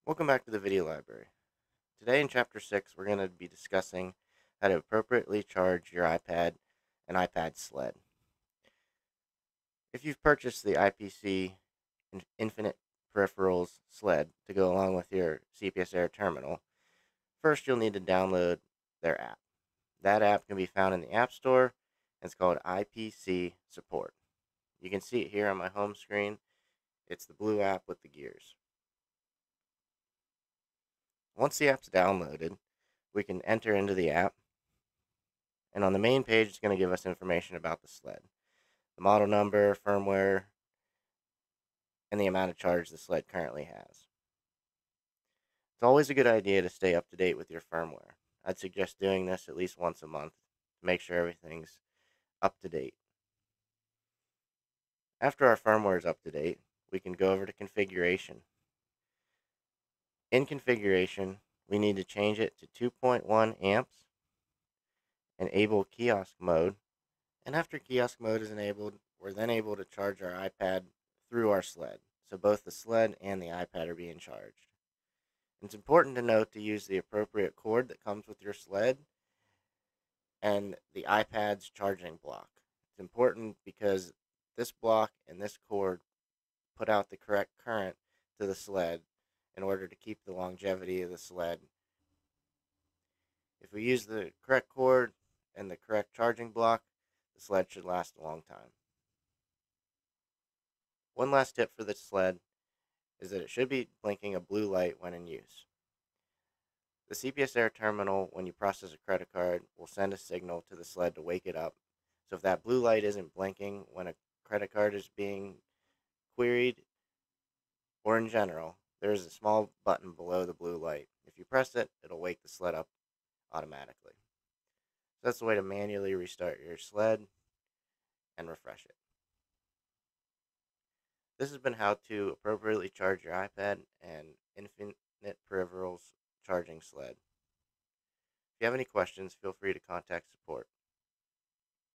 Welcome back to the video library. Today in Chapter 6, we're going to be discussing how to appropriately charge your iPad and iPad sled. If you've purchased the IPC Infinite Peripherals sled to go along with your CPS Air terminal, first you'll need to download their app. That app can be found in the App Store, and it's called IPC Support. You can see it here on my home screen. It's the blue app with the gears. Once the app's downloaded, we can enter into the app, and on the main page it's going to give us information about the sled, the model number, firmware, and the amount of charge the sled currently has. It's always a good idea to stay up to date with your firmware. I'd suggest doing this at least once a month to make sure everything's up to date. After our firmware is up to date, we can go over to configuration. In configuration, we need to change it to 2.1 amps, enable kiosk mode, and after kiosk mode is enabled, we're then able to charge our iPad through our sled. So both the sled and the iPad are being charged. It's important to note to use the appropriate cord that comes with your sled and the iPad's charging block. It's important because this block and this cord put out the correct current to the sled in order to keep the longevity of the sled. If we use the correct cord and the correct charging block, the sled should last a long time. One last tip for the sled is that it should be blinking a blue light when in use. The CPS Air terminal, when you process a credit card, will send a signal to the sled to wake it up. So if that blue light isn't blinking when a credit card is being queried, or in general, there is a small button below the blue light. If you press it, it'll wake the sled up automatically. So that's the way to manually restart your sled and refresh it. This has been how to appropriately charge your iPad and Infinite Peripherals charging sled. If you have any questions, feel free to contact support.